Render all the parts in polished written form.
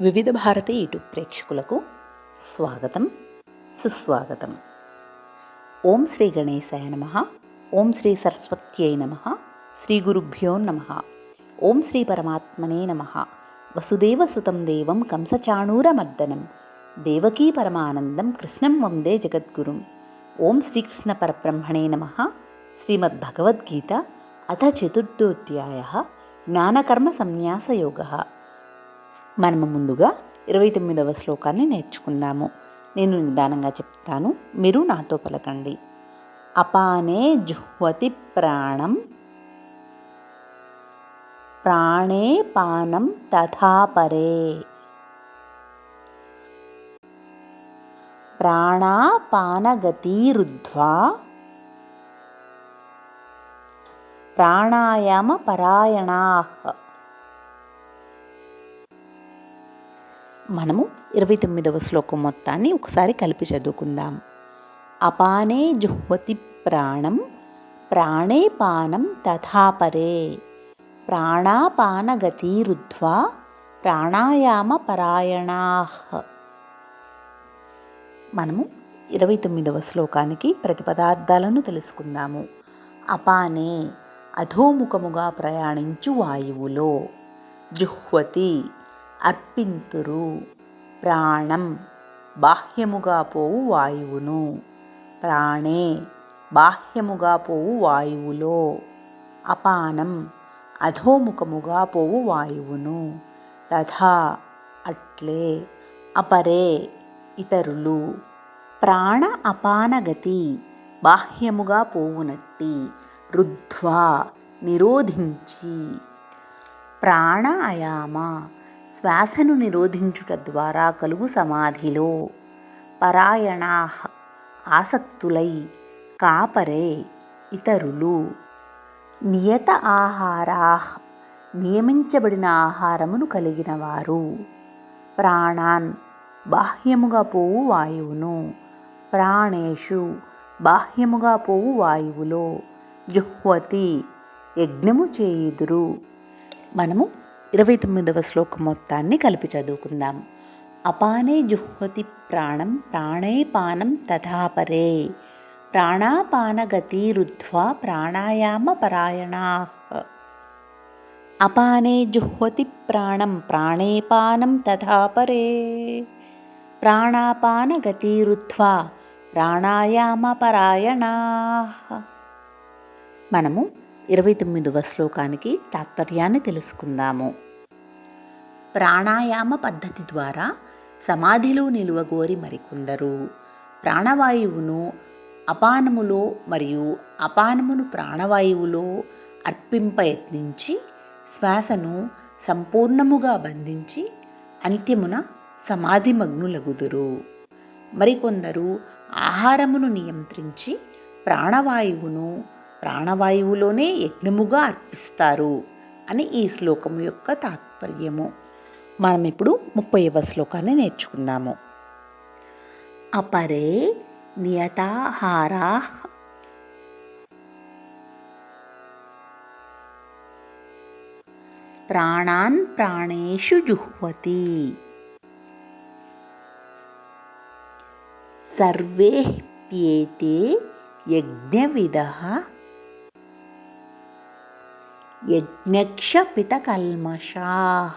వివిధ భారతి యూట్యూబ్ ప్రేక్షకులకు స్వాగతం, సుస్వాగతం. ఓం శ్రీ గణేశాయ నమః. ఓం శ్రీ సరస్వత్యై నమః. శ్రీ గురుభ్యో నమః. ఓం శ్రీ పరమాత్మనే నమః. వసుదేవసుతం దేవం కంసచాణూరమర్దనం దేవకీ పరమానందం కృష్ణం వందే జగద్గురుం. ఓం శ్రీకృష్ణ పరబ్రహ్మణే నమః. శ్రీమద్భగవద్గీత అథ చతుర్థోధ్యాయః జ్ఞానకర్మ సన్యాసయోగః. మనము ముందుగా 29వ శ్లోకాన్ని నేర్చుకుందాము. నేను నిదానంగా చెప్తాను, మీరు నాతో పలకండి. అపానే జుహ్వతి ప్రాణం ప్రాణే పానం తథా పరే ప్రాణాపానగతిరుద్ధ్వా ప్రాణాయామ పరాయణాః. మనము 29వ శ్లోకం మొత్తాన్ని ఒకసారి కలిపి చదువుకుందాం. అపానే జుహ్వతి ప్రాణం ప్రాణే పానం తథా పరే ప్రాణాపానగతిరుద్ధ్వా ప్రాణాయామ పరాయణాః. మనము 29వ శ్లోకానికి ప్రతిపదార్థాలను తెలుసుకుందాము. అపానే అధోముఖముగా ప్రయాణించు వాయువులో, జుహ్వతి అర్పింతురు, ప్రాణం బాహ్యముగా పోవు వాయువును, ప్రాణే బాహ్యముగా పోవు వాయువులో, అపానం అధోముఖముగా పోవు వాయువును, తథా అట్లే, అపరే ఇతరులు, ప్రాణ అపానగతి బాహ్యముగా పోవునట్టి, రుద్ధ్వా నిరోధించి, ప్రాణాయామ శ్వాసను నిరోధించుట ద్వారా కలుగు సమాధిలో, పరాయణాః ఆసక్తులై, కాపరే ఇతరులు, నియత ఆహారాః నియమించబడిన ఆహారమును కలిగిన వారు, ప్రాణాన్ బాహ్యముగా పోవు వాయువును, ప్రాణేషు బాహ్యముగా పోవు వాయువులో, జుహ్వతి యజ్ఞము చేయుదురు. మనము 29వ శ్లోకం మొత్తాన్ని కలిపి చదువుకుందాం. అపానే జుహ్వతి ప్రాణం ప్రాణే పానం తథా పరే ప్రాణాపానగతిరుద్ధ్వా ప్రాణాయామ పరాయణాః. అపానే జుహ్వతి ప్రాణం ప్రాణే పానం తథా పరే ప్రాణాపానగతిరుద్ధ్వా ప్రాణాయామ పరాయణాః. మనము 29వ శ్లోకానికి తాత్పర్యాన్ని తెలుసుకుందాము. ప్రాణాయామ పద్ధతి ద్వారా సమాధిలో నిలువగోరి మరికొందరు ప్రాణవాయువును అపానములో మరియు అపానమును ప్రాణవాయువులో అర్పింపయత్నించి శ్వాసను సంపూర్ణముగా బంధించి అంత్యమున సమాధిమగ్నులగుదురు. మరికొందరు ఆహారమును నియంత్రించి ప్రాణవాయువును ప్రాణవాయువులోనే యజ్ఞముగా అర్పిస్తారు అని ఈ శ్లోకము యొక్క తాత్పర్యము. మనం ఇప్పుడు 30వ శ్లోకాన్ని నేర్చుకుందాము. అపరే నియతాహారాః ప్రాణాన్ ప్రాణేషు జుహ్వతి సర్వేప్యేతే యజ్ఞవిదః యజ్ఞక్షపితకల్మషాః.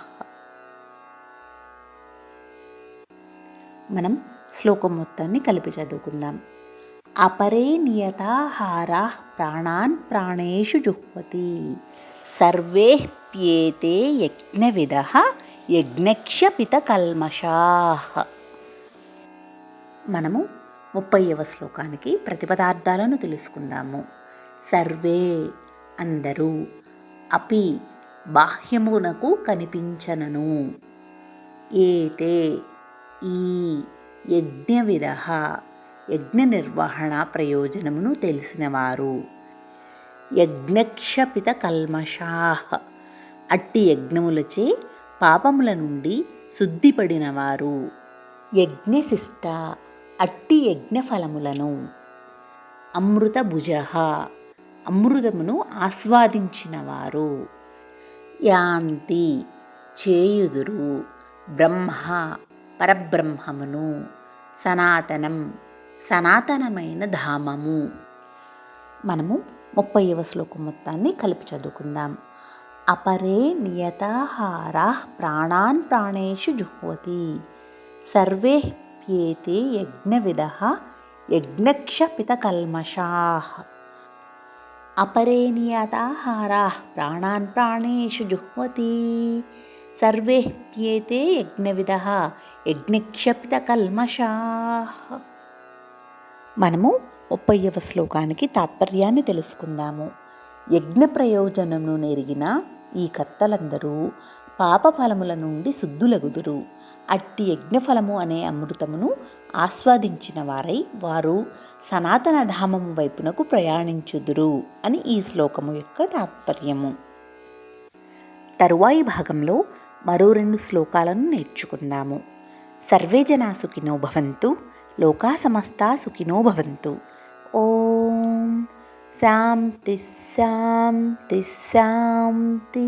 మనం శ్లోకం మొత్తాన్ని కలిపి చదువుకుందాం. అపరే నియతాహారాః ప్రాణాన్ ప్రాణేషు జుహ్వతి సర్వేప్యేతే యజ్ఞవిదః యజ్ఞక్షపితకల్మషాః. మనము 30వ శ్లోకానికి ప్రతిపదార్థాలను తెలుసుకుందాము. సర్వే అందరూ, అపి బాహ్యమునకు కనిపించనను, ఏతే ఈ యజ్ఞవిదః యజ్ఞ నిర్వహణ ప్రయోజనమును తెలిసినవారు, యజ్ఞక్షపిత కల్మషాః అట్టి యజ్ఞములచే పాపముల నుండి శుద్ధిపడినవారు, యజ్ఞశిష్ట అట్టి యజ్ఞఫలములను, అమృతభుజః అమృతమును ఆస్వాదించినవారు, యాంతి చేయుదురు బ్రహ్మ పరబ్రహ్మమును, సనాతనం సనాతనమైన ధామము. మనము 30వ శ్లోకం మొత్తాన్ని కలిపి చదువుకుందాం. అపరే నియతాహారా ప్రాణాన్ ప్రాణేషు జుహ్వతి సర్వే ప్యేతే యజ్ఞవిదః యజ్ఞక్షపితకల్మషాః. అపరే నియతాహారా ప్రాణాన్ ప్రాణేషు జుహ్వతి సర్వే ప్యేతే యజ్ఞవిదః యజ్ఞక్షపితకల్మషాః. మనము 30వ శ్లోకానికి తాత్పర్యాన్ని తెలుసుకుందాము. యజ్ఞ ప్రయోజనమును నెరిగిన ఈ కర్తలందరూ పాపఫలముల నుండి శుద్ధులగుదురు. అట్టి యజ్ఞఫలము అనే అమృతమును ఆస్వాదించిన వారై వారు సనాతన ధామము వైపునకు ప్రయాణించుదురు అని ఈ శ్లోకము యొక్క తాత్పర్యము. తరువాయి భాగంలో మరో 2 శ్లోకాలను నేర్చుకుందాము. సర్వే జనా సుఖినో భవంతు, లోకా సమస్తా సుఖినో భవంతు. ఓం శాంతి శాంతి శాంతి.